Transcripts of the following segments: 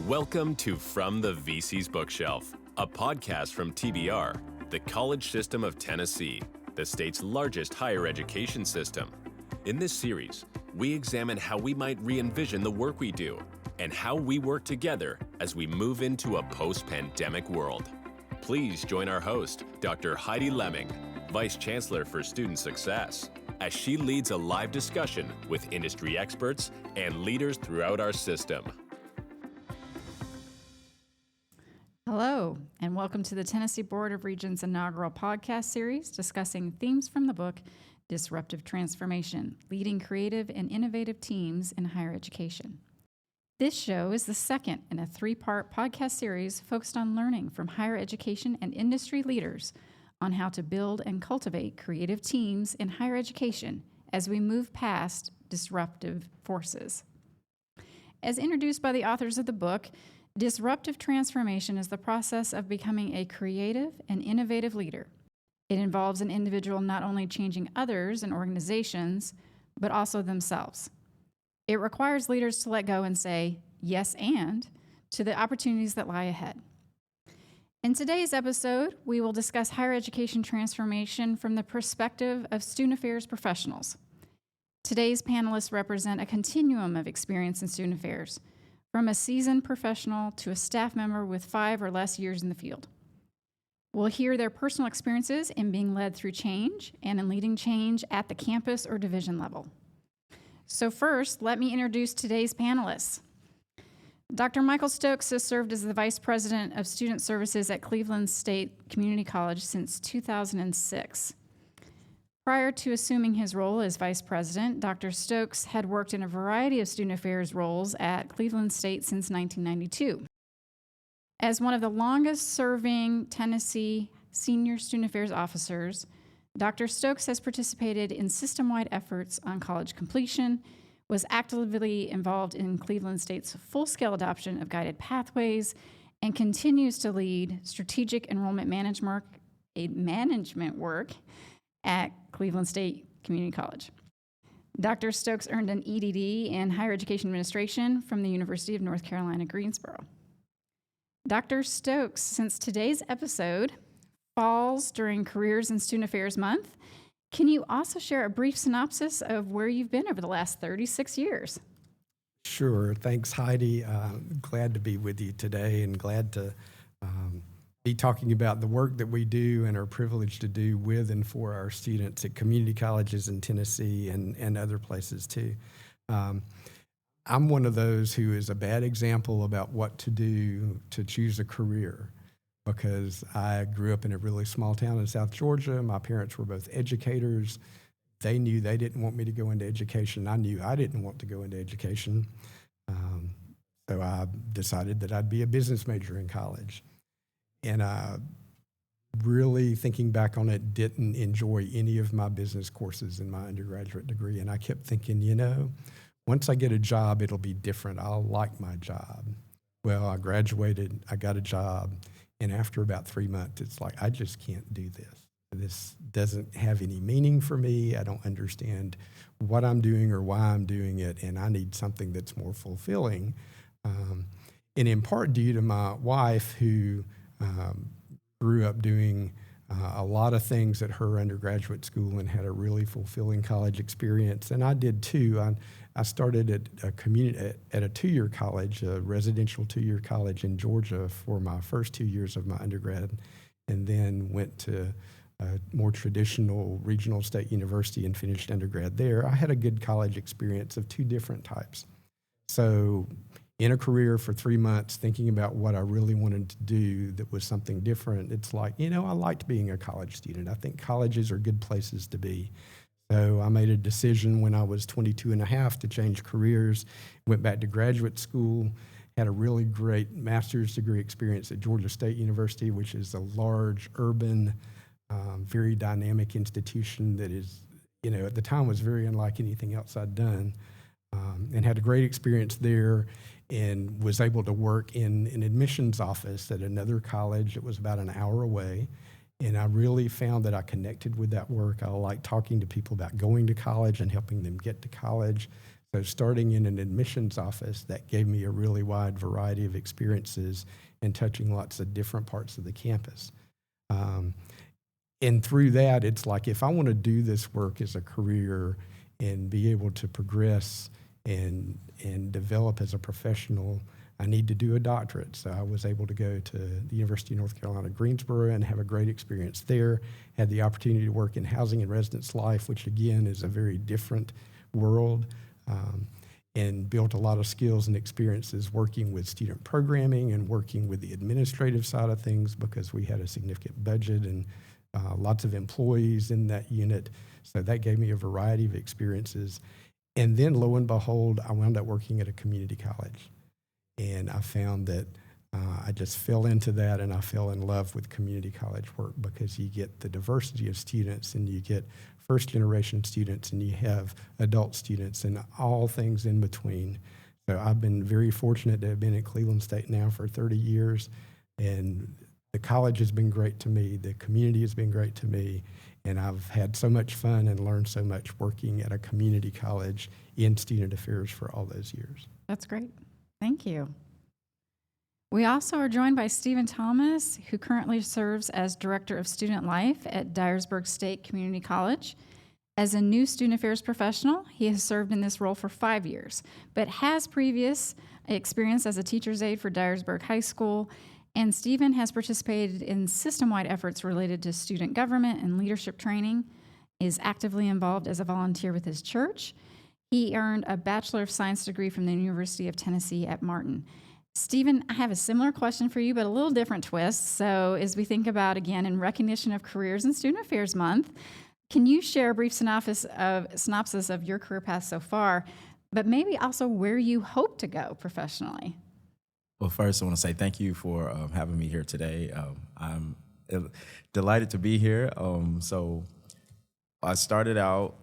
Welcome to From the VC's Bookshelf, a podcast from TBR, the College System of Tennessee, the state's largest higher education system. In this series, we examine how we might re-envision the work we do and how we work together as we move into a post-pandemic world. Please join our host, Dr. Heidi Lemming, Vice Chancellor for Student Success, as she leads a live discussion with industry experts and leaders throughout our system. Hello, and welcome to the Tennessee Board of Regents' inaugural podcast series discussing themes from the book, Disruptive Transformation, Leading Creative and Innovative Teams in Higher Education. This show is the second in a three-part podcast series focused on learning from higher education and industry leaders on how to build and cultivate creative teams in higher education as we move past disruptive forces. As introduced by the authors of the book, disruptive transformation is the process of becoming a creative and innovative leader. It involves an individual not only changing others and organizations, but also themselves. It requires leaders to let go and say yes and to the opportunities that lie ahead. In today's episode, we will discuss higher education transformation from the perspective of student affairs professionals. Today's panelists represent a continuum of experience in student affairs, from a seasoned professional to a staff member with 5 or less years in the field. We'll hear their personal experiences in being led through change and in leading change at the campus or division level. So first, let me introduce today's panelists. Dr. Michael Stokes has served as the Vice President of Student Services at Cleveland State Community College since 2006. Prior to assuming his role as Vice President, Dr. Stokes had worked in a variety of student affairs roles at Cleveland State since 1992. As one of the longest-serving Tennessee senior student affairs officers, Dr. Stokes has participated in system-wide efforts on college completion, was actively involved in Cleveland State's full-scale adoption of guided pathways, and continues to lead strategic enrollment management work at Cleveland State Community College. Dr. Stokes earned an EDD in Higher Education Administration from the University of North Carolina, Greensboro. Dr. Stokes, since today's episode falls during Careers in Student Affairs Month, can you also share a brief synopsis of where you've been over the last 36 years? Sure. Thanks, Heidi. Glad to be with you today and glad to be talking about the work that we do and are privileged to do with and for our students at community colleges in Tennessee and other places too. I'm one of those who is a bad example about what to do to choose a career, because I grew up in a really small town in South Georgia. My parents were both educators. They knew they didn't want me to go into education. I knew I didn't want to go into education. So I decided that I'd be a business major in college. And I really, thinking back on it, didn't enjoy any of my business courses in my undergraduate degree. And I kept thinking, once I get a job, it'll be different. I'll like my job. Well, I graduated, I got a job. And after about 3 months, it's like, I just can't do this. This doesn't have any meaning for me. I don't understand what I'm doing or why I'm doing it, and I need something that's more fulfilling. And in part due to my wife, who grew up doing a lot of things at her undergraduate school and had a really fulfilling college experience, and I did too. I started at a 2-year college, a residential 2-year college in Georgia for my first 2 years of my undergrad, and then went to a more traditional regional state university and finished undergrad there. I had a good college experience of 2 different types. So in a career for 3 months, thinking about what I really wanted to do that was something different, it's like, I liked being a college student. I think colleges are good places to be. So I made a decision when I was 22 and a half to change careers, went back to graduate school, had a really great master's degree experience at Georgia State University, which is a large, urban, very dynamic institution that is, at the time was very unlike anything else I'd done, and had a great experience there and was able to work in an admissions office at another college that was about an hour away. And I really found that I connected with that work. I like talking to people about going to college and helping them get to college. So starting in an admissions office, that gave me a really wide variety of experiences and touching lots of different parts of the campus. And through that, it's like, if I want to do this work as a career and be able to progress and develop as a professional, I need to do a doctorate. So I was able to go to the University of North Carolina, Greensboro, and have a great experience there. Had the opportunity to work in housing and residence life, which again is a very different world, and built a lot of skills and experiences working with student programming and working with the administrative side of things, because we had a significant budget and lots of employees in that unit. So that gave me a variety of experiences. And then lo and behold, I wound up working at a community college. And I found that I just fell into that, and I fell in love with community college work, because you get the diversity of students, and you get first-generation students, and you have adult students, and all things in between. So I've been very fortunate to have been at Cleveland State now for 30 years, and the college has been great to me. The community has been great to me, and I've had so much fun and learned so much working at a community college in student affairs for all those years. That's great. Thank you. We also are joined by Stephen Thomas, who currently serves as Director of Student Life at Dyersburg State Community College. As a new student affairs professional, he has served in this role for 5 years, but has previous experience as a teacher's aide for Dyersburg High School. And Stephen has participated in system-wide efforts related to student government and leadership training, is actively involved as a volunteer with his church. He earned a Bachelor of Science degree from the University of Tennessee at Martin. Stephen, I have a similar question for you, but a little different twist. So as we think about, again, in recognition of Careers in Student Affairs Month, can you share a brief synopsis of your career path so far, but maybe also where you hope to go professionally? Well, first, I want to say thank you for having me here today. I'm delighted to be here. So I started out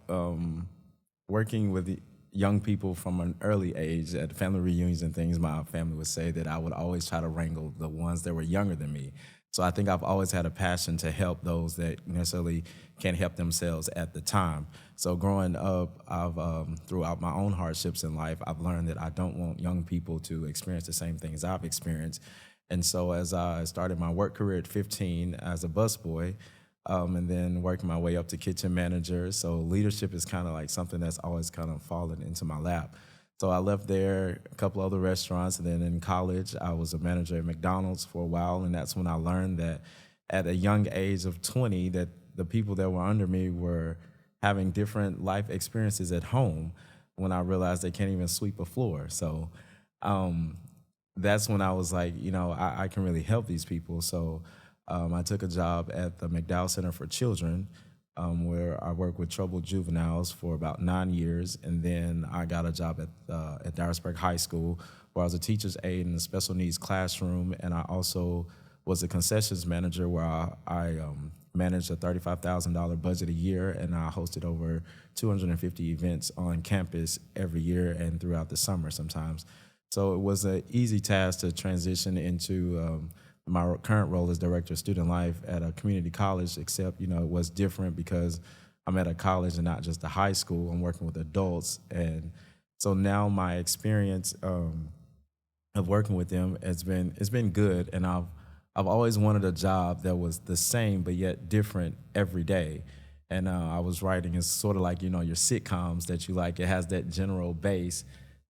working with young people from an early age at family reunions and things. My family would say that I would always try to wrangle the ones that were younger than me. So I think I've always had a passion to help those that necessarily can't help themselves at the time. So growing up, I've throughout my own hardships in life, I've learned that I don't want young people to experience the same things I've experienced. And so as I started my work career at 15 as a busboy, and then working my way up to kitchen manager. So leadership is kind of like something that's always kind of fallen into my lap. So I left there, a couple other restaurants, and then in college, I was a manager at McDonald's for a while, and that's when I learned that at a young age of 20, that the people that were under me were having different life experiences at home when I realized they can't even sweep a floor. So that's when I was like, I can really help these people. So I took a job at the McDowell Center for Children, where I worked with troubled juveniles for about 9 years, and then I got a job at Dyersburg High School, where I was a teacher's aide in the special needs classroom, and I also was a concessions manager, where I managed a $35,000 budget a year, and I hosted over 250 events on campus every year and throughout the summer sometimes. So it was an easy task to transition into my current role as Director of Student Life at a community college, except, it was different because I'm at a college and not just a high school. I'm working with adults. And so now my experience of working with them it's been good. And I've always wanted a job that was the same but yet different every day. And I was writing, it's sort of like, your sitcoms that you like. It has that general base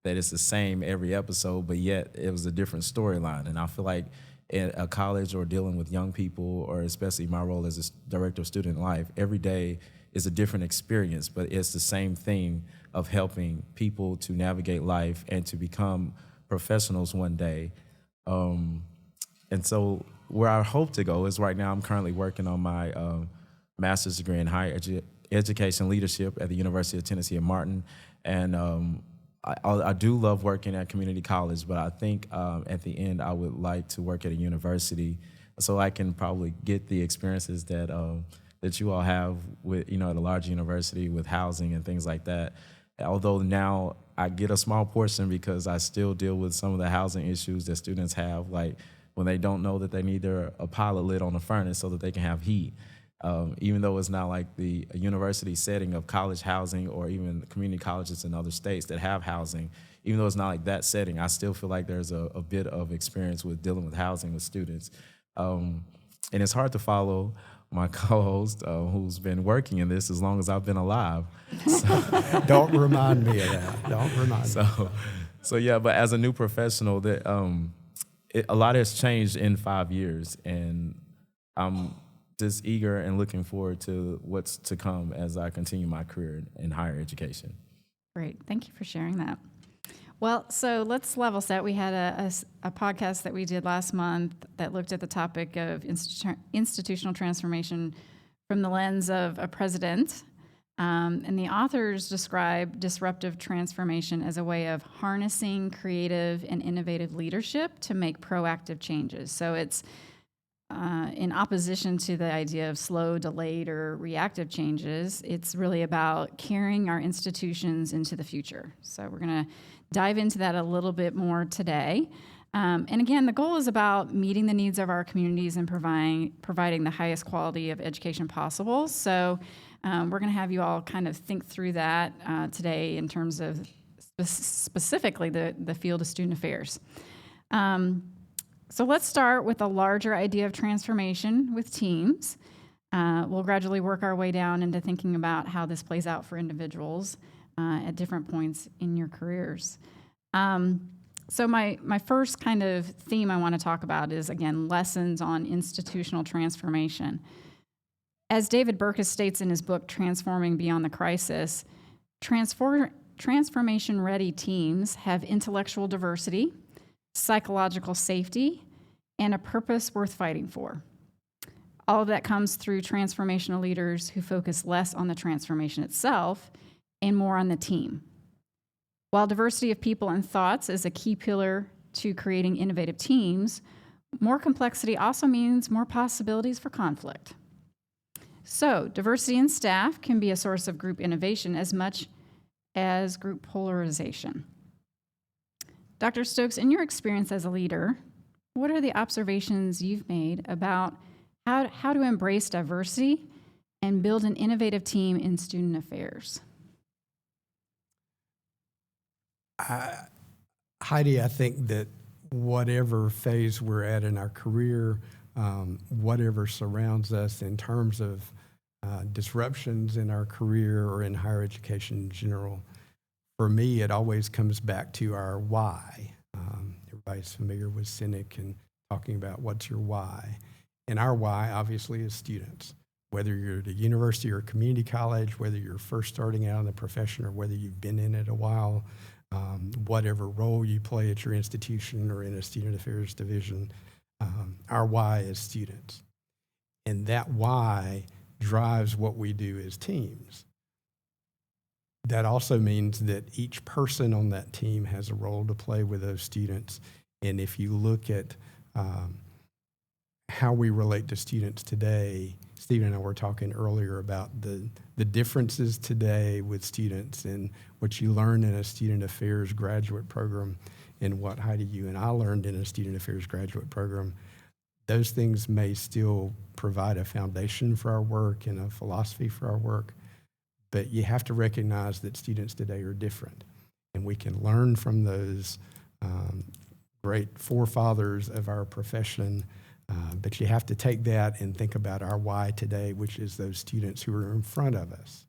that it's the same every episode, but yet it was a different storyline. And I feel like at a college or dealing with young people, or especially my role as a Director of Student Life, every day is a different experience, but it's the same thing of helping people to navigate life and to become professionals one day. And so where I hope to go is right now I'm currently working on my master's degree in higher education leadership at the University of Tennessee at Martin. And I do love working at community college, but I think at the end I would like to work at a university so I can probably get the experiences that you all have with, at a large university with housing and things like that. Although now I get a small portion because I still deal with some of the housing issues that students have, like when they don't know that they need a pilot lit on the furnace so that they can have heat. Even though it's not like the university setting of college housing or even community colleges in other states that have housing, even though it's not like that setting, I still feel like there's a bit of experience with dealing with housing with students. And it's hard to follow my co-host who's been working in this as long as I've been alive. So, Don't remind me of that. Don't remind me. So yeah, but as a new professional, a lot has changed in 5 years, and I'm just eager and looking forward to what's to come as I continue my career in higher education. Great. Thank you for sharing that. Well, so let's level set. We had a podcast that we did last month that looked at the topic of institutional transformation from the lens of a president. And the authors describe disruptive transformation as a way of harnessing creative and innovative leadership to make proactive changes. So it's in opposition to the idea of slow, delayed, or reactive changes. It's really about carrying our institutions into the future. So we're going to dive into that a little bit more today. And again, the goal is about meeting the needs of our communities and providing the highest quality of education possible. So we're going to have you all kind of think through that today in terms of specifically the field of student affairs. So let's start with a larger idea of transformation with teams. We'll gradually work our way down into thinking about how this plays out for individuals at different points in your careers. So my first kind of theme I want to talk about is, again, lessons on institutional transformation. As David Burkus states in his book, Transforming Beyond the Crisis, transformation-ready teams have intellectual diversity, psychological safety, and a purpose worth fighting for. All of that comes through transformational leaders who focus less on the transformation itself and more on the team. While diversity of people and thoughts is a key pillar to creating innovative teams, more complexity also means more possibilities for conflict. So, diversity in staff can be a source of group innovation as much as group polarization. Dr. Stokes, in your experience as a leader, what are the observations you've made about how to embrace diversity and build an innovative team in student affairs? Heidi, I think that whatever phase we're at in our career, whatever surrounds us in terms of disruptions in our career or in higher education in general, for me, it always comes back to our why. Everybody's familiar with Cynic and talking about what's your why. And our why, obviously, is students. Whether you're at a university or a community college, whether you're first starting out in the profession or whether you've been in it a while, whatever role you play at your institution or in a student affairs division, our why is students. And that why drives what we do as teams. That also means that each person on that team has a role to play with those students. And if you look at how we relate to students today, Stephen and I were talking earlier about the differences today with students and what you learn in a student affairs graduate program and what, Heidi, you and I learned in a student affairs graduate program. Those things may still provide a foundation for our work and a philosophy for our work, but you have to recognize that students today are different, and we can learn from those great forefathers of our profession, but you have to take that and think about our why today, which is those students who are in front of us.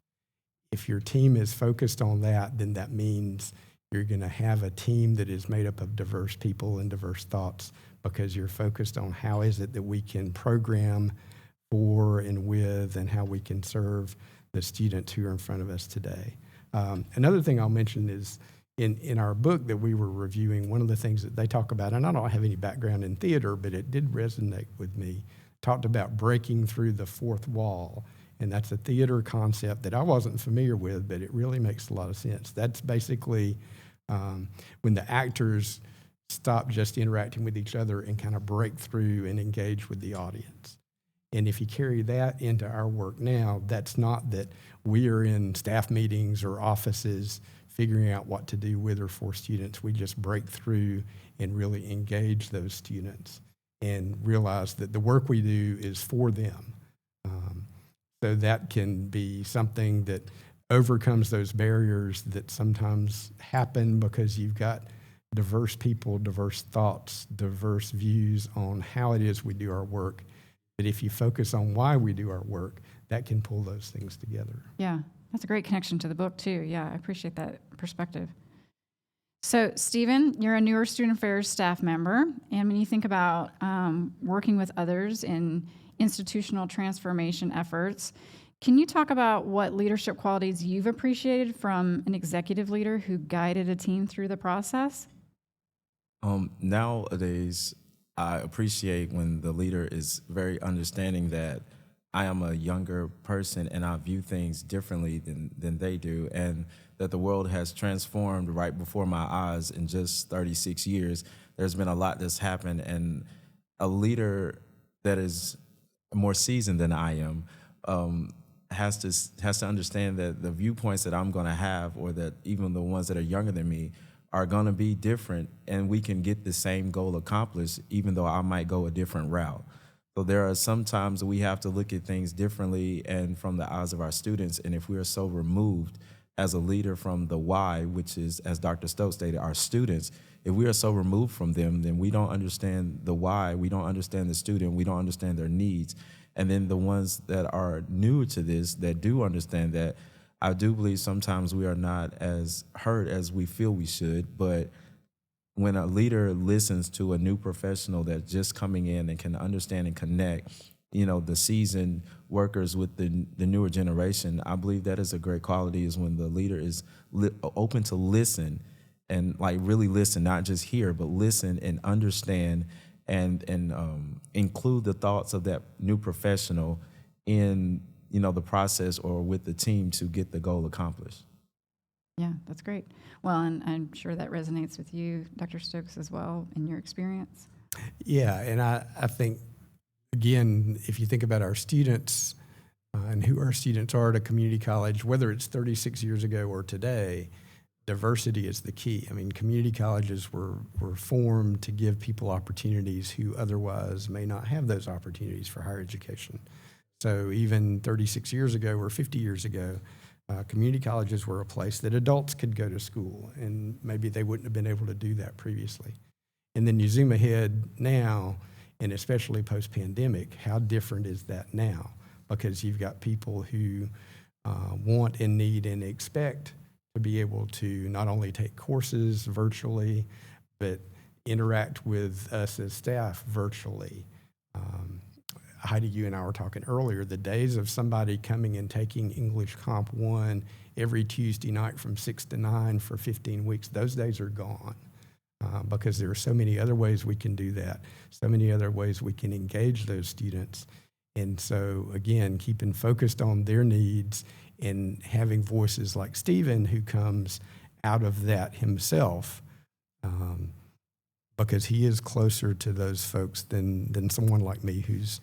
If your team is focused on that, then that means you're going to have a team that is made up of diverse people and diverse thoughts, because you're focused on how is it that we can program for and with and how we can serve the students who are in front of us today. Another thing I'll mention is in our book that we were reviewing, one of the things that they talk about, and I don't have any background in theater, but it did resonate with me, talked about breaking through the fourth wall. And that's a theater concept that I wasn't familiar with, but it really makes a lot of sense. That's basically when the actors stop just interacting with each other and kind of break through and engage with the audience. And if you carry that into our work now, that's not that we are in staff meetings or offices figuring out what to do with or for students. We just break through and really engage those students and realize that the work we do is for them. So that can be something that overcomes those barriers that sometimes happen because you've got diverse people, diverse thoughts, diverse views on how it is we do our work. That if you focus on why we do our work, that can pull those things together. Yeah, that's a great connection to the book, too. Yeah, I appreciate that perspective. So, Stephen, you're a newer student affairs staff member, and when you think about working with others in institutional transformation efforts, can you talk about what leadership qualities you've appreciated from an executive leader who guided a team through the process? Nowadays, I appreciate when the leader is very understanding that I am a younger person and I view things differently than they do, and that the world has transformed right before my eyes in just 36 years. There's been a lot that's happened, and a leader that is more seasoned than I am has to understand that the viewpoints that I'm going to have, or that even the ones that are younger than me, are going to be different, and we can get the same goal accomplished even though I might go a different route. So there are some times we have to look at things differently and from the eyes of our students, and if we are so removed as a leader from the why, which is, as Dr. Stokes stated, our students, if we are so removed from them, then we don't understand the why, we don't understand the student, we don't understand their needs. And then the ones that are new to this, that do understand that, I do believe sometimes we are not as heard as we feel we should, but when a leader listens to a new professional that's just coming in and can understand and connect, the seasoned workers with the newer generation, I believe that is a great quality, is when the leader is open to listen and really listen, not just hear, but listen and understand and include the thoughts of that new professional in the process or with the team to get the goal accomplished. Yeah, that's great. Well, and I'm sure that resonates with you, Dr. Stokes, as well, in your experience. Yeah, and I think, again, if you think about our students and who our students are at a community college, whether it's 36 years ago or today, diversity is the key. I mean, community colleges were formed to give people opportunities who otherwise may not have those opportunities for higher education. So even 36 years ago or 50 years ago, community colleges were a place that adults could go to school, and maybe they wouldn't have been able to do that previously. And then you zoom ahead now, and especially post-pandemic, how different is that now? Because you've got people who want and need and expect to be able to not only take courses virtually, but interact with us as staff virtually. Heidi, you and I were talking earlier, the days of somebody coming and taking English Comp 1 every Tuesday night from 6 to 9 for 15 weeks, those days are gone because there are so many other ways we can do that, so many other ways we can engage those students. And so, again, keeping focused on their needs and having voices like Stephen, who comes out of that himself, because he is closer to those folks than someone like me who's,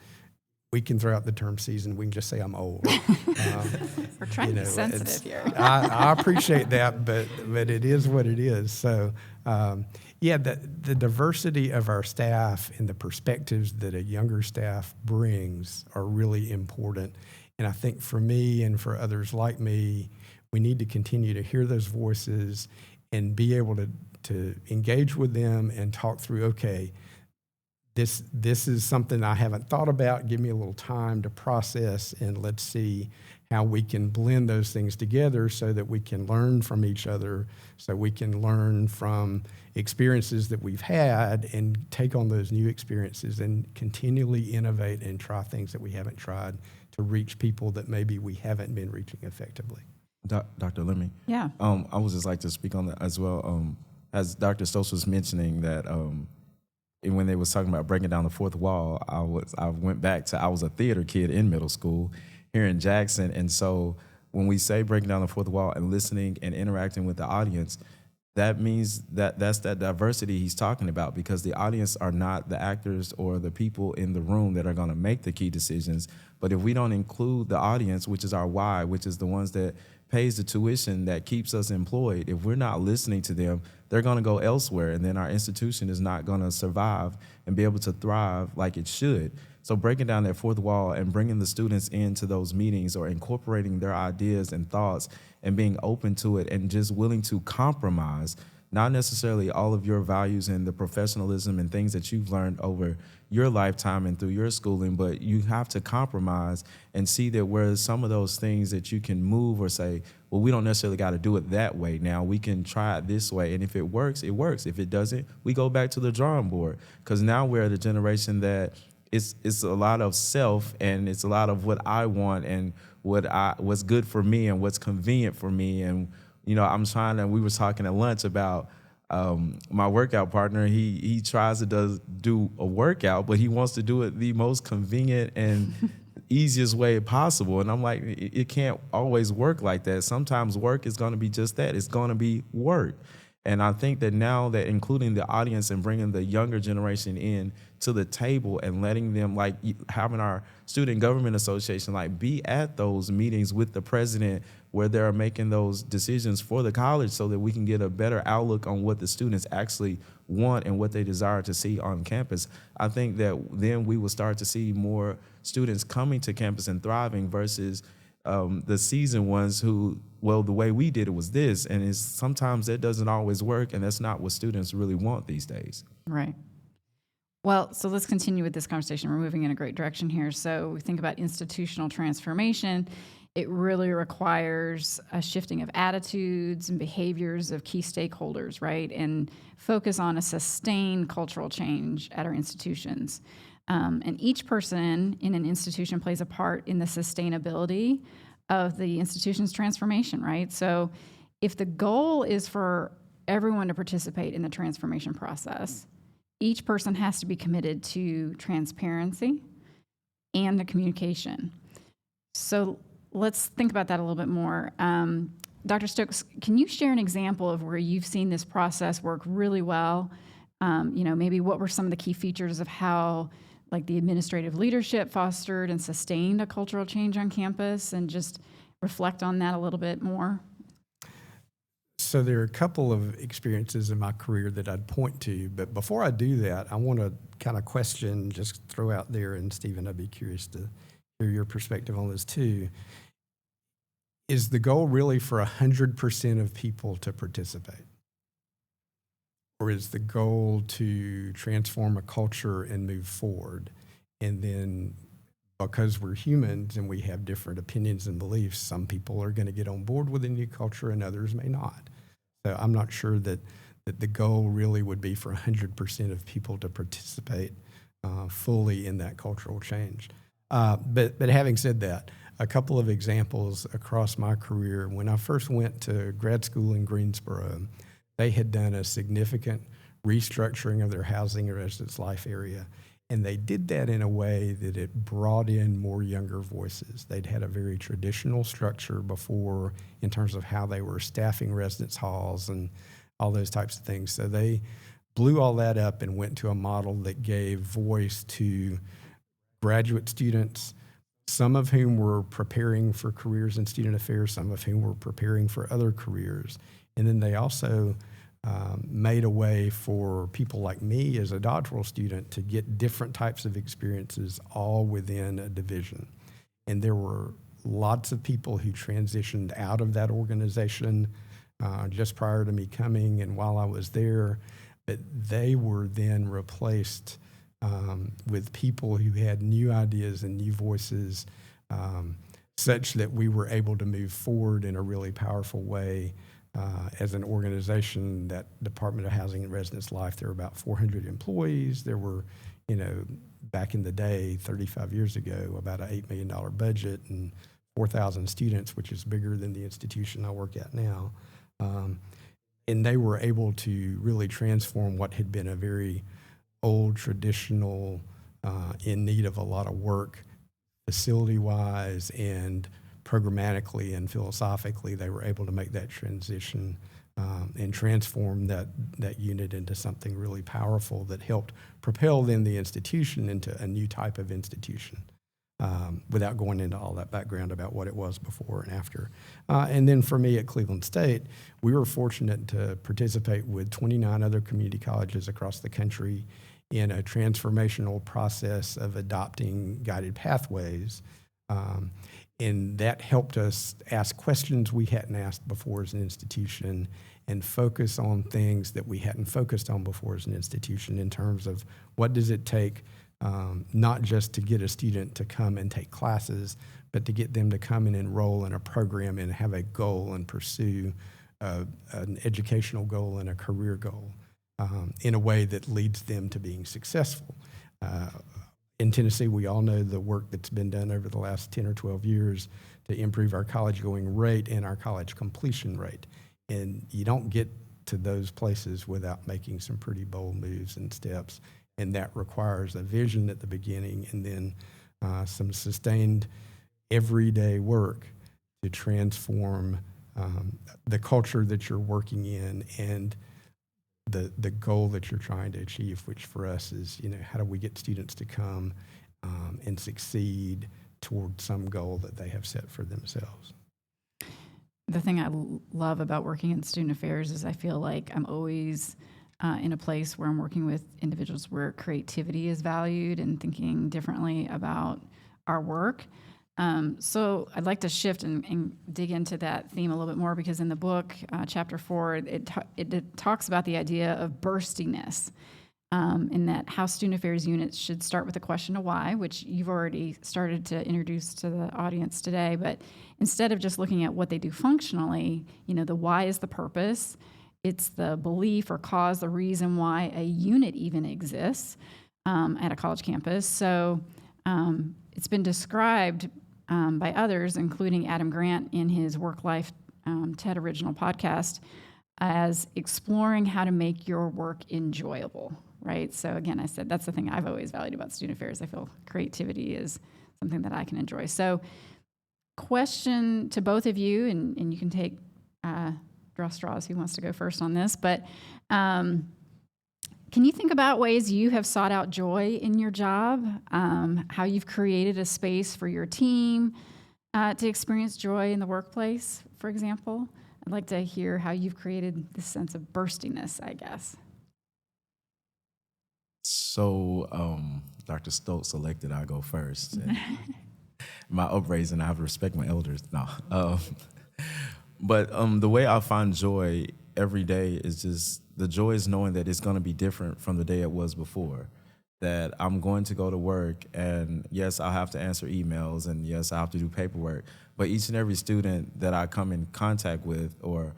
we can throw out the term season. We can just say I'm old. We're trying to be sensitive here. I appreciate that, but it is what it is. So, the diversity of our staff and the perspectives that a younger staff brings are really important. And I think for me and for others like me, we need to continue to hear those voices and be able to engage with them and talk through, okay, this is something I haven't thought about. Give me a little time to process, and let's see how we can blend those things together so that we can learn from each other, so we can learn from experiences that we've had and take on those new experiences and continually innovate and try things that we haven't tried to reach people that maybe we haven't been reaching effectively. Dr. Lemmy? Yeah. I would just like to speak on that as well. As Dr. Stokes was mentioning that when they was talking about breaking down the fourth wall, I went back to, I was a theater kid in middle school here in Jackson. And so when we say breaking down the fourth wall and listening and interacting with the audience, that means that's that diversity he's talking about, because the audience are not the actors or the people in the room that are going to make the key decisions. But if we don't include the audience, which is our why, which is the ones that pays the tuition that keeps us employed, if we're not listening to them, they're going to go elsewhere, and then our institution is not going to survive and be able to thrive like it should. So breaking down that fourth wall and bringing the students into those meetings, or incorporating their ideas and thoughts and being open to it and just willing to compromise, not necessarily all of your values and the professionalism and things that you've learned over your lifetime and through your schooling, but you have to compromise and see that where some of those things that you can move or say, well, we don't necessarily got to do it that way now. We can try it this way. And if it works, it works. If it doesn't, we go back to the drawing board, because now we're at a generation that it's a lot of self, and it's a lot of what I want and what's good for me and what's convenient for me. And we were talking at lunch about my workout partner. He tries to do a workout, but he wants to do it the most convenient and easiest way possible. And I'm like, it can't always work like that. Sometimes work is going to be just that. It's going to be work. And I think that now that including the audience and bringing the younger generation in to the table and letting them, like having our student government association, like be at those meetings with the president where they're making those decisions for the college, so that we can get a better outlook on what the students actually want and what they desire to see on campus. I think that then we will start to see more students coming to campus and thriving versus the seasoned ones who, well, the way we did it was this, and sometimes that doesn't always work, and that's not what students really want these days. Right. Well, so let's continue with this conversation. We're moving in a great direction here. So we think about institutional transformation. It really requires a shifting of attitudes and behaviors of key stakeholders, right? And focus on a sustained cultural change at our institutions. And each person in an institution plays a part in the sustainability of the institution's transformation, right? So if the goal is for everyone to participate in the transformation process, each person has to be committed to transparency and the communication. So let's think about that a little bit more. Dr. Stokes, can you share an example of where you've seen this process work really well? Maybe what were some of the key features of how like the administrative leadership fostered and sustained a cultural change on campus, and just reflect on that a little bit more? So there are a couple of experiences in my career that I'd point to, but before I do that, I want to kind of just throw out there, and Stephen, I'd be curious to hear your perspective on this too. Is the goal really for 100% of people to participate? Or is the goal to transform a culture and move forward? And then because we're humans and we have different opinions and beliefs, some people are going to get on board with a new culture and others may not. So I'm not sure that the goal really would be for 100% of people to participate fully in that cultural change. But having said that, a couple of examples across my career. When I first went to grad school in Greensboro, they had done a significant restructuring of their housing and residence life area. And they did that in a way that it brought in more younger voices. They'd had a very traditional structure before in terms of how they were staffing residence halls and all those types of things. So they blew all that up and went to a model that gave voice to graduate students, some of whom were preparing for careers in student affairs, some of whom were preparing for other careers. And then they also made a way for people like me as a doctoral student to get different types of experiences all within a division. And there were lots of people who transitioned out of that organization just prior to me coming and while I was there, but they were then replaced with people who had new ideas and new voices, such that we were able to move forward in a really powerful way. As an organization, that Department of Housing and Residence Life, there were about 400 employees. There were, back in the day, 35 years ago, about an $8 million budget and 4,000 students, which is bigger than the institution I work at now. And they were able to really transform what had been a very old, traditional, in need of a lot of work, facility-wise and programmatically and philosophically. They were able to make that transition and transform that unit into something really powerful that helped propel then the institution into a new type of institution. without going into all that background about what it was before and after. And then for me at Cleveland State, we were fortunate to participate with 29 other community colleges across the country in a transformational process of adopting guided pathways. And that helped us ask questions we hadn't asked before as an institution and focus on things that we hadn't focused on before as an institution in terms of what does it take, not just to get a student to come and take classes, but to get them to come and enroll in a program and have a goal and pursue an educational goal and a career goal in a way that leads them to being successful. In Tennessee, we all know the work that's been done over the last 10 or 12 years to improve our college going rate and our college completion rate. And you don't get to those places without making some pretty bold moves and steps. And that requires a vision at the beginning and then some sustained everyday work to transform the culture that you're working in and the goal that you're trying to achieve, which for us is, how do we get students to come and succeed toward some goal that they have set for themselves. The thing I love about working in student affairs is I feel like I'm always in a place where I'm working with individuals where creativity is valued and thinking differently about our work. So I'd like to shift and dig into that theme a little bit more, because in the book, chapter 4, it talks about the idea of burstiness, in that how student affairs units should start with a question of why, which you've already started to introduce to the audience today. But instead of just looking at what they do functionally, the why is the purpose. It's the belief or cause, the reason why a unit even exists at a college campus. So it's been described by others, including Adam Grant in his Work Life TED Original podcast, as exploring how to make your work enjoyable, right? So again, I said that's the thing I've always valued about student affairs. I feel creativity is something that I can enjoy. So question to both of you, and you can take draw straws who wants to go first on this, but can you think about ways you have sought out joy in your job, how you've created a space for your team to experience joy in the workplace, for example? I'd like to hear how you've created this sense of burstiness, I guess. So Dr. Stokes selected I go first. And my upbringing, I have to respect my elders. No. But the way I find joy every day is just, the joy is knowing that it's going to be different from the day it was before. That I'm going to go to work, and yes, I'll have to answer emails, and yes, I have to do paperwork. But each and every student that I come in contact with, or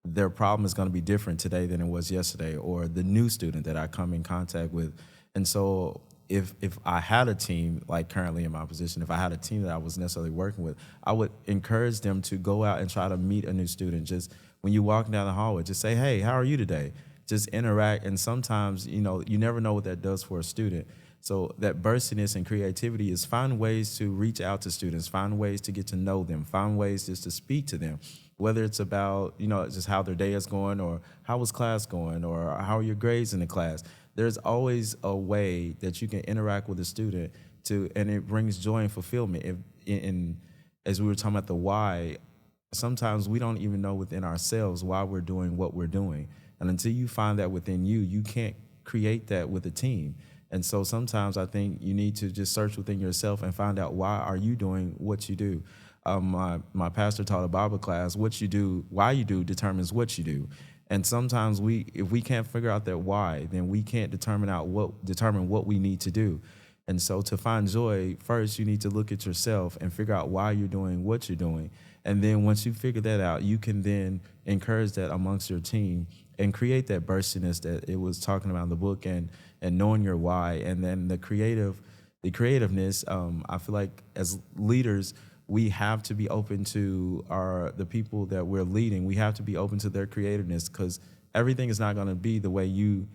their problem is going to be different today than it was yesterday, or the new student that I come in contact with. And so if I had a team, like currently in my position, if I had a team that I was necessarily working with, I would encourage them to go out and try to meet a new student. Just when you're walking down the hallway, just say, hey, how are you today? Just interact. And sometimes, you never know what that does for a student. So that burstiness and creativity is find ways to reach out to students, find ways to get to know them, find ways just to speak to them, whether it's about, just how their day is going, or how was class going, or how are your grades in the class. There's always a way that you can interact with a student and it brings joy and fulfillment. As we were talking about the why, sometimes we don't even know within ourselves why we're doing what we're doing. And until you find that within you, you can't create that with a team. And so sometimes I think you need to just search within yourself and find out, why are you doing what you do? My pastor taught a Bible class, what you do, why you do determines what you do. And sometimes if we can't figure out that why, then we can't determine what we need to do. And so to find joy, first you need to look at yourself and figure out why you're doing what you're doing. And then once you figure that out, you can then encourage that amongst your team and create that burstiness that it was talking about in the book, and knowing your why. And then the creativeness, I feel like as leaders, we have to be open to the people that we're leading. We have to be open to their creativeness, because everything is not going to be the way you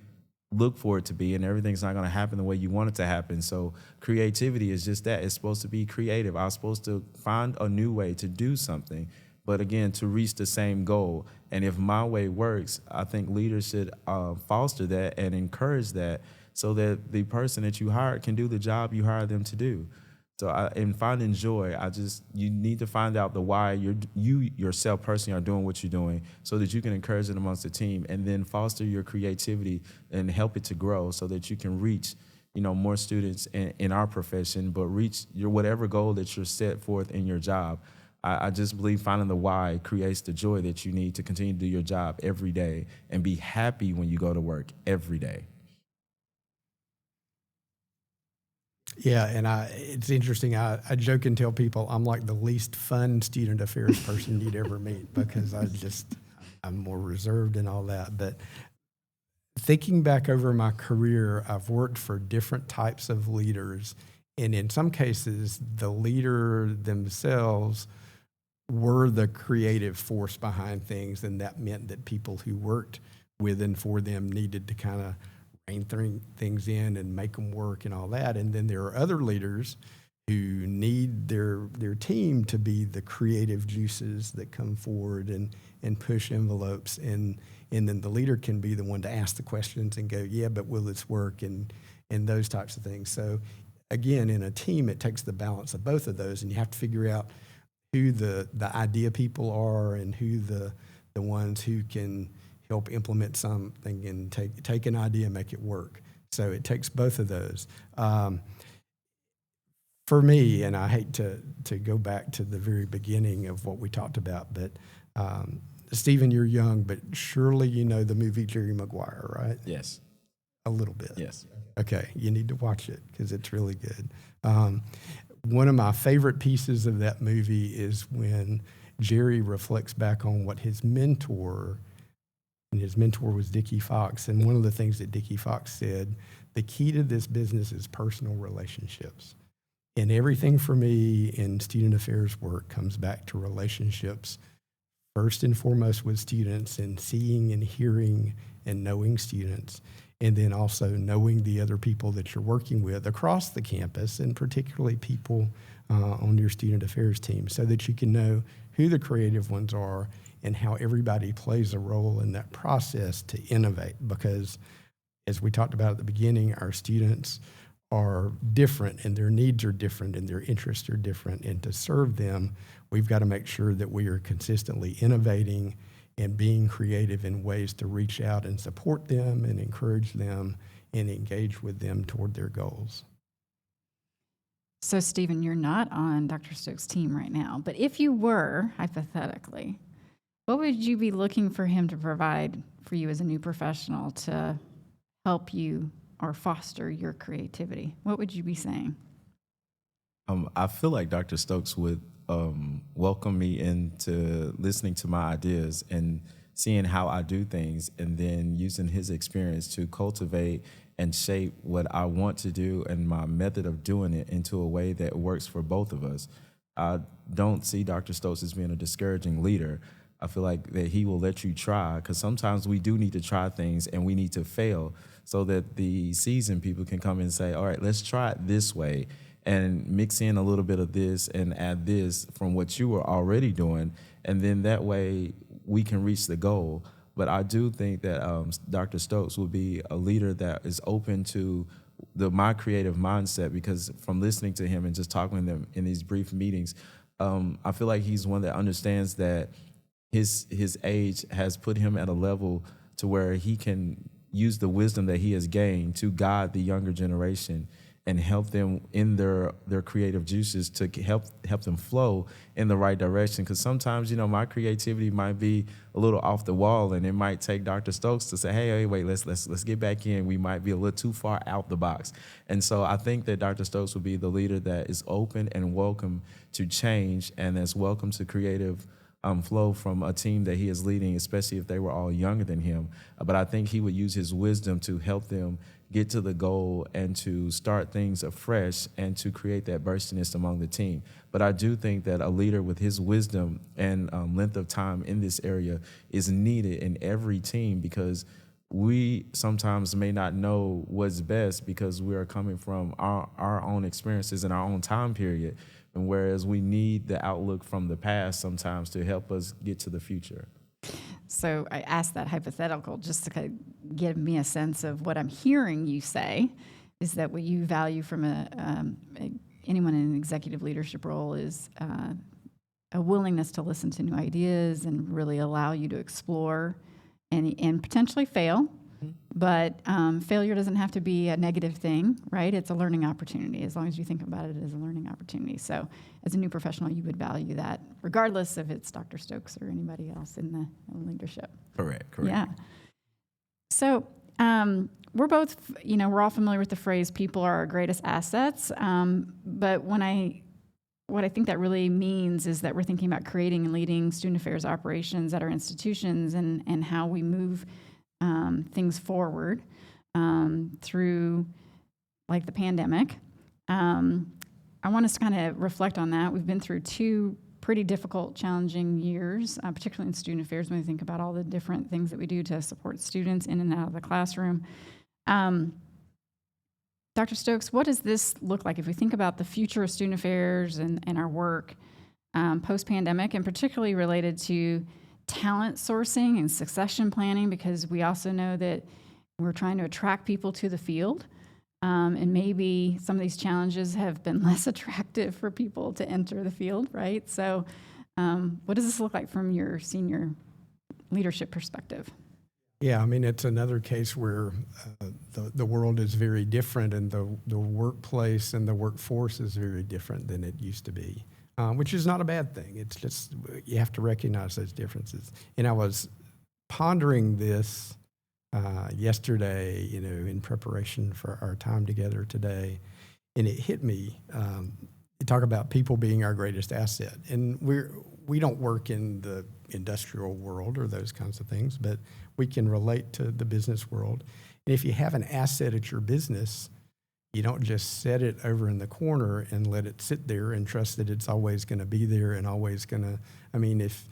look for it to be, and everything's not going to happen the way you want it to happen. So creativity is just that. It's supposed to be creative. I was supposed to find a new way to do something, but again, to reach the same goal. And if my way works, I think leaders should foster that and encourage that, so that the person that you hired can do the job you hired them to do. So in finding joy, you need to find out the why you yourself personally are doing what you're doing, so that you can encourage it amongst the team, and then foster your creativity and help it to grow, so that you can reach, more students in our profession, but reach your whatever goal that you're set forth in your job. I just believe finding the why creates the joy that you need to continue to do your job every day and be happy when you go to work every day. Yeah, and it's interesting. I joke and tell people I'm like the least fun student affairs person you'd ever meet, because I'm more reserved and all that. But thinking back over my career, I've worked for different types of leaders, and in some cases, the leader themselves were the creative force behind things, and that meant that people who worked with and for them needed to kind of rein things in and make them work and all that. And then there are other leaders who need their team to be the creative juices that come forward and push envelopes, and then the leader can be the one to ask the questions and go, yeah, but will this work, and those types of things. So again, in a team, it takes the balance of both of those, and you have to figure out who the idea people are and who the ones who can help implement something and take an idea and make it work. So it takes both of those. For me, and I hate to go back to the very beginning of what we talked about, but Stephen, you're young, but surely you know the movie Jerry Maguire, right? Yes. A little bit. Yes. Okay, you need to watch it because it's really good. One of my favorite pieces of that movie is when Jerry reflects back on what his mentor, and his mentor was Dickie Fox, and one of the things that Dickie Fox said, the key to this business is personal relationships. And everything for me in student affairs work comes back to relationships, first and foremost with students, and seeing and hearing and knowing students, and then also knowing the other people that you're working with across the campus, and particularly people on your student affairs team, so that you can know who the creative ones are and how everybody plays a role in that process to innovate. Because as we talked about at the beginning, our students are different, and their needs are different, and their interests are different. And to serve them, we've got to make sure that we are consistently innovating and being creative in ways to reach out and support them and encourage them and engage with them toward their goals. So, Stephen, you're not on Dr. Stokes' team right now, but if you were, hypothetically, what would you be looking for him to provide for you as a new professional to help you or foster your creativity? What would you be saying? I feel like Dr. Stokes would welcome me into listening to my ideas and seeing how I do things, and then using his experience to cultivate and shape what I want to do and my method of doing it into a way that works for both of us. I don't see Dr. Stokes as being a discouraging leader. I feel like that he will let you try, because sometimes we do need to try things and we need to fail so that the seasoned people can come and say, all right, let's try it this way, and mix in a little bit of this and add this from what you were already doing, and then that way we can reach the goal. But I do think that Dr. Stokes will be a leader that is open to my creative mindset, because from listening to him and just talking to him in these brief meetings, I feel like he's one that understands that his age has put him at a level to where he can use the wisdom that he has gained to guide the younger generation and help them in their creative juices, to help them flow in the right direction. Because sometimes, my creativity might be a little off the wall, and it might take Dr. Stokes to say, hey, wait, let's get back in. We might be a little too far out the box. And so I think that Dr. Stokes will be the leader that is open and welcome to change, and that's welcome to creative flow from a team that he is leading, especially if they were all younger than him. But I think he would use his wisdom to help them get to the goal and to start things afresh and to create that burstiness among the team. But I do think that a leader with his wisdom and length of time in this area is needed in every team, because we sometimes may not know what's best because we are coming from our own experiences in our own time period. And whereas we need the outlook from the past sometimes to help us get to the future. So I asked that hypothetical just to kind of give me a sense of what I'm hearing you say is that what you value from anyone in an executive leadership role is a willingness to listen to new ideas and really allow you to explore and potentially fail. But failure doesn't have to be a negative thing, right? It's a learning opportunity, as long as you think about it as a learning opportunity. So as a new professional, you would value that, regardless if it's Dr. Stokes or anybody else in the leadership. Correct. Yeah. So we're both, we're all familiar with the phrase, people are our greatest assets. But what I think that really means is that we're thinking about creating and leading student affairs operations at our institutions and how we move things forward through like the pandemic. I want us to kind of reflect on that. We've been through 2 pretty difficult, challenging years, particularly in student affairs when we think about all the different things that we do to support students in and out of the classroom. Dr. Stokes, what does this look like if we think about the future of student affairs and our work post-pandemic, and particularly related to talent sourcing and succession planning, because we also know that we're trying to attract people to the field, and maybe some of these challenges have been less attractive for people to enter the field, right? So what does this look like from your senior leadership perspective? Yeah, I mean, it's another case where the world is very different, and the workplace and the workforce is very different than it used to be, which is not a bad thing. It's just you have to recognize those differences. And I was pondering this yesterday, in preparation for our time together today, and it hit me. You talk about people being our greatest asset, and we don't work in the industrial world or those kinds of things, but we can relate to the business world. And if you have an asset at your business, you don't just set it over in the corner and let it sit there and trust that it's always going to be there and always going to, if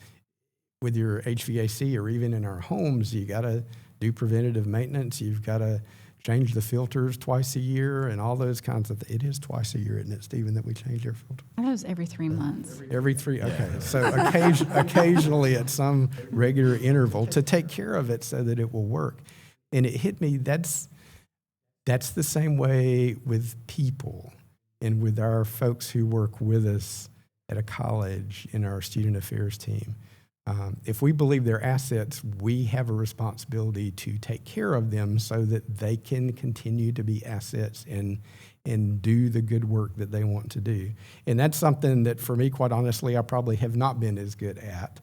with your HVAC or even in our homes, you got to do preventative maintenance. You've got to change the filters twice a year and all those kinds of things. It is twice a year, isn't it, Stephen, that we change our filter? I thought it was every 3 months. Every 3, okay. So occasionally at some regular interval to take care of it so that it will work. And it hit me, that's the same way with people and with our folks who work with us at a college in our student affairs team. If we believe they're assets, we have a responsibility to take care of them so that they can continue to be assets and do the good work that they want to do. And that's something that, for me, quite honestly, I probably have not been as good at.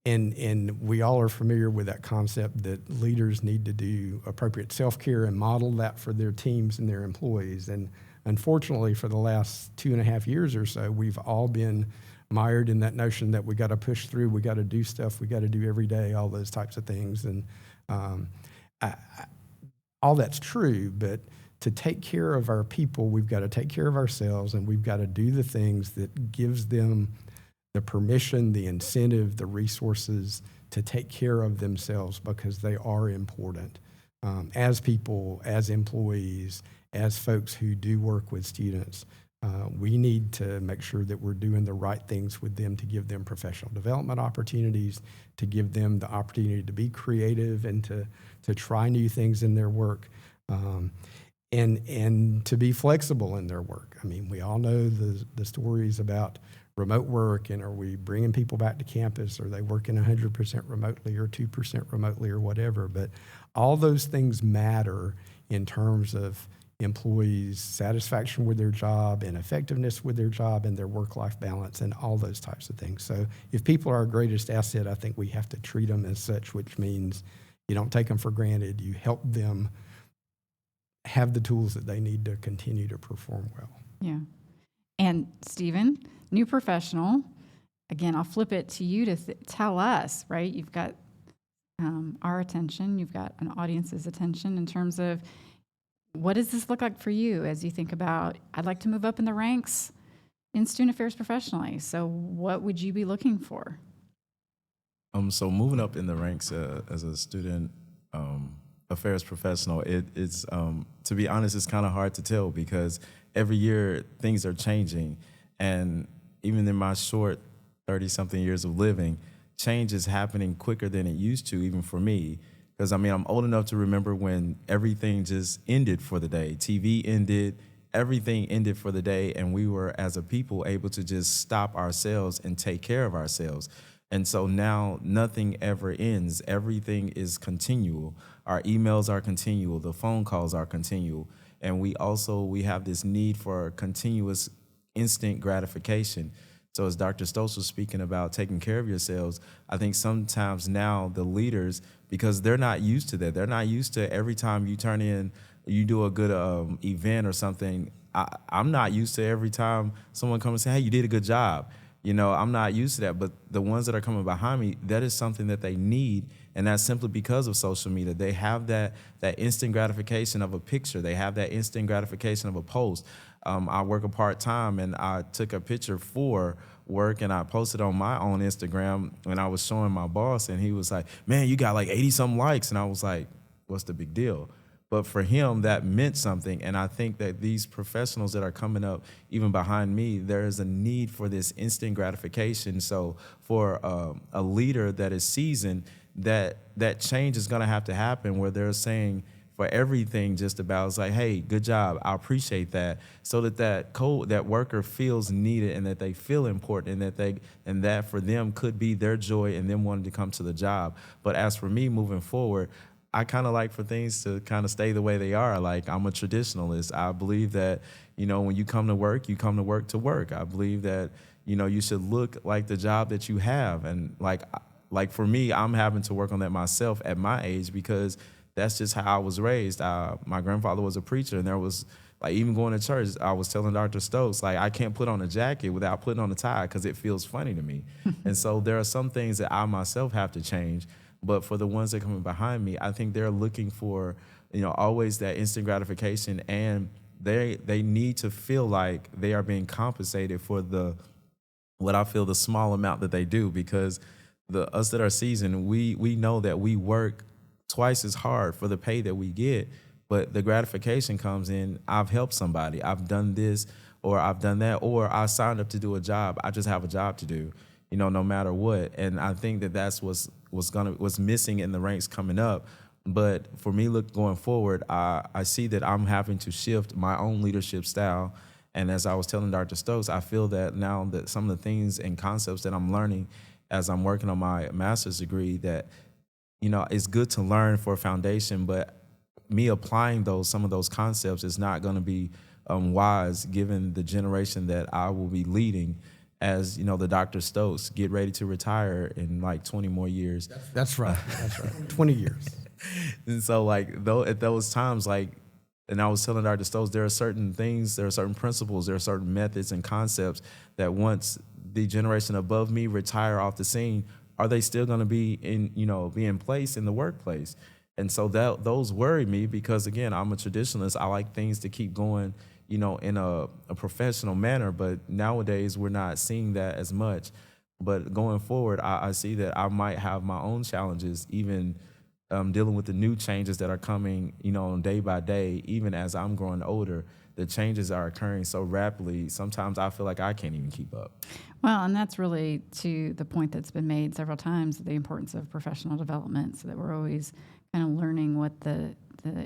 And we all are familiar with that concept that leaders need to do appropriate self-care and model that for their teams and their employees. And unfortunately, for the last 2.5 years or so, we've all been mired in that notion that we got to push through, we got to do stuff, we got to do every day, all those types of things. And all that's true, but to take care of our people, we've got to take care of ourselves, and we've got to do the things that gives them the permission, the incentive, the resources to take care of themselves, because they are important as people, as employees, as folks who do work with students. We need to make sure that we're doing the right things with them to give them professional development opportunities, to give them the opportunity to be creative and to try new things in their work, and to be flexible in their work. We all know the stories about remote work, and are we bringing people back to campus? Are they working 100% remotely or 2% remotely or whatever? But all those things matter in terms of employees' satisfaction with their job and effectiveness with their job and their work-life balance and all those types of things. So if people are our greatest asset, I think we have to treat them as such, which means you don't take them for granted. You help them have the tools that they need to continue to perform well. Yeah. And Stephen, new professional, again, I'll flip it to you to tell us, right? You've got our attention, you've got an audience's attention in terms of what does this look like for you as you think about, I'd like to move up in the ranks in student affairs professionally. So what would you be looking for? So moving up in the ranks as a student affairs professional, it's to be honest, it's kind of hard to tell, because every year things are changing. And even in my short 30-something years of living, change is happening quicker than it used to, even for me. Because, I'm old enough to remember when everything just ended for the day. TV ended, everything ended for the day, and we were, as a people, able to just stop ourselves and take care of ourselves. And so now nothing ever ends. Everything is continual. Our emails are continual. The phone calls are continual. And we have this need for continuous instant gratification. So as Dr. Stokes was speaking about taking care of yourselves, I think sometimes now the leaders, because they're not used to that. They're not used to every time you do a good event or something. I'm not used to every time someone comes and say, hey, you did a good job. I'm not used to that, but the ones that are coming behind me, that is something that they need, and that's simply because of social media. They have that instant gratification of a picture. They have that instant gratification of a post. I work a part-time, and I took a picture for work, and I posted on my own Instagram, and I was showing my boss, and he was like, man, you got like 80-something likes, and I was like, what's the big deal? But for him, that meant something. And I think that these professionals that are coming up, even behind me, there is a need for this instant gratification. So for a leader that is seasoned, that change is going to have to happen, where they're saying for everything just about, it's like, hey, good job, I appreciate that, so that worker feels needed, and that they feel important, and that for them could be their joy and them wanting to come to the job. But as for me moving forward, I kind of like for things to kind of stay the way they are. Like, I'm a traditionalist. I believe that, when you come to work, you come to work to work. I believe that, you should look like the job that you have. And like for me, I'm having to work on that myself at my age, because that's just how I was raised. My grandfather was a preacher, and there was, like, even going to church, I was telling Dr. Stokes, like, I can't put on a jacket without putting on a tie because it feels funny to me. And so there are some things that I myself have to change. But for the ones that are coming behind me, I think they're looking for, always that instant gratification, and they need to feel like they are being compensated for what I feel the small amount that they do, because us that are seasoned, we know that we work twice as hard for the pay that we get, but the gratification comes in, I've helped somebody, I've done this, or I've done that, or I signed up to do a job, I just have a job to do, no matter what. And I think that that's what's missing in the ranks coming up. But for me, going forward, I see that I'm having to shift my own leadership style. And as I was telling Dr. Stokes, I feel that now that some of the things and concepts that I'm learning as I'm working on my master's degree, that, it's good to learn for a foundation, but me applying some of those concepts is not going to be wise given the generation that I will be leading. As the Dr. Stokes get ready to retire in like 20 more years. That's right. That's right. 20 years. And so at those times, and I was telling Dr. Stokes, there are certain things, there are certain principles, there are certain methods and concepts that once the generation above me retire off the scene, are they still going to be in place in the workplace? And so those worry me, because again, I'm a traditionalist. I like things to keep going, in a professional manner, but nowadays we're not seeing that as much. But going forward, I see that I might have my own challenges, even dealing with the new changes that are coming, day by day. Even as I'm growing older, the changes are occurring so rapidly, sometimes I feel like I can't even keep up. Well, and that's really to the point that's been made several times, the importance of professional development, so that we're always kind of learning what the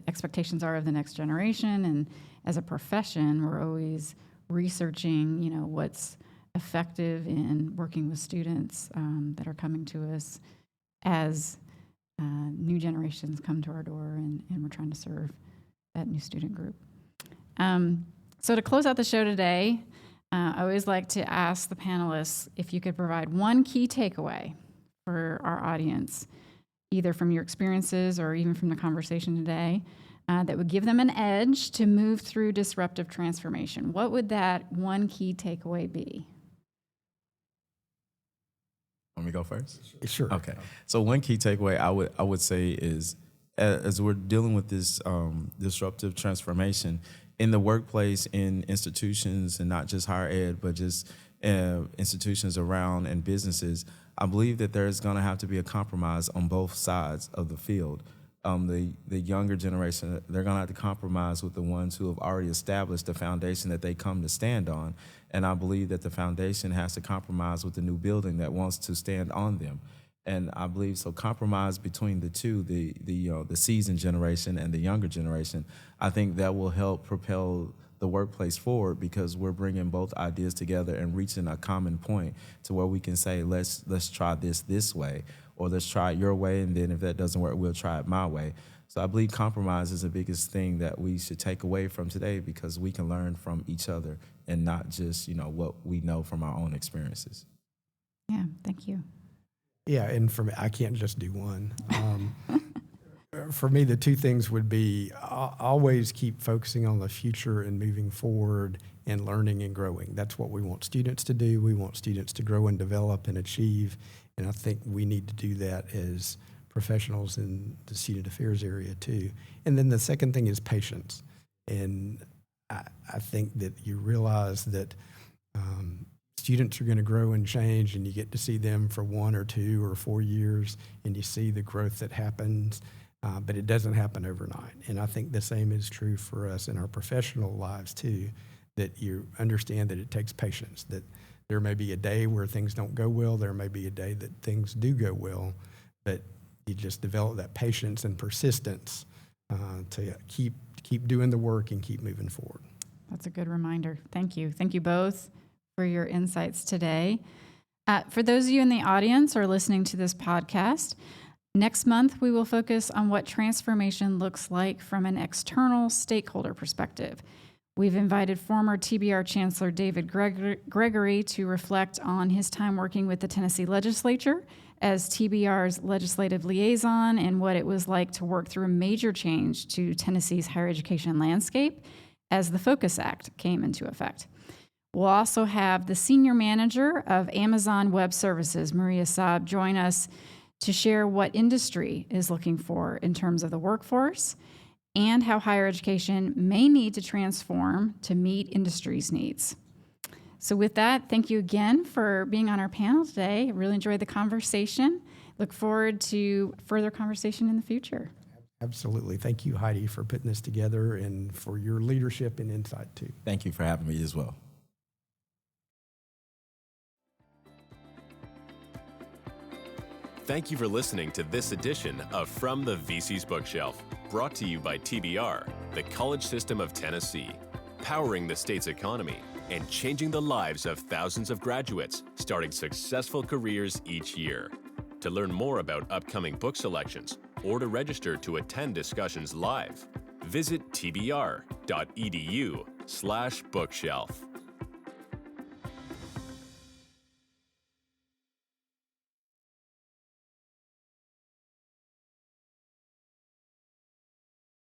expectations are of the next generation. And as a profession, we're always researching, what's effective in working with students that are coming to us as new generations come to our door, and we're trying to serve that new student group. So to close out the show today, I always like to ask the panelists if you could provide one key takeaway for our audience, either from your experiences or even from the conversation today, that would give them an edge to move through disruptive transformation. What would that one key takeaway be? Want me to go first? Sure. Okay. So one key takeaway I would say is, as we're dealing with this disruptive transformation in the workplace, in institutions, and not just higher ed, but just institutions around and businesses, I believe that there's going to have to be a compromise on both sides of the field. The younger generation, they're going to have to compromise with the ones who have already established the foundation that they come to stand on. And I believe that the foundation has to compromise with the new building that wants to stand on them. And I believe so compromise between the two, the seasoned generation and the younger generation, I think that will help propel the workplace forward, because we're bringing both ideas together and reaching a common point to where we can say, let's try this way, or let's try it your way, and then if that doesn't work, we'll try it my way. So I believe compromise is the biggest thing that we should take away from today, because we can learn from each other and not just, what we know from our own experiences. Yeah, thank you. Yeah, and for me, I can't just do one. For me, the two things would be always keep focusing on the future and moving forward and learning and growing. That's what we want students to do. We want students to grow and develop and achieve, and I think we need to do that as professionals in the student affairs area too. And then the second thing is patience. And I think that you realize that students are going to grow and change, and you get to see them for 1 or 2 or 4 years, and you see the growth that happens, but it doesn't happen overnight. And I think the same is true for us in our professional lives too, that you understand that it takes patience, that there may be a day where things don't go well, there may be a day that things do go well, but you just develop that patience and persistence to keep doing the work and keep moving forward. That's a good reminder. Thank you. Thank you both for your insights today. For those of you in the audience or listening to this podcast, next month we will focus on what transformation looks like from an external stakeholder perspective. We've invited former TBR Chancellor David Gregory to reflect on his time working with the Tennessee legislature as TBR's legislative liaison and what it was like to work through a major change to Tennessee's higher education landscape as the Focus Act came into effect. We'll also have the senior manager of Amazon Web Services, Maria Saab, join us to share what industry is looking for in terms of the workforce and how higher education may need to transform to meet industry's needs. So with that, thank you again for being on our panel today. I really enjoyed the conversation. Look forward to further conversation in the future. Absolutely. Thank you, Heidi, for putting this together and for your leadership and insight too. Thank you for having me as well. Thank you for listening to this edition of From the VC's Bookshelf, brought to you by TBR, the College System of Tennessee, powering the state's economy and changing the lives of thousands of graduates, starting successful careers each year. To learn more about upcoming book selections or to register to attend discussions live, visit tbr.edu/bookshelf.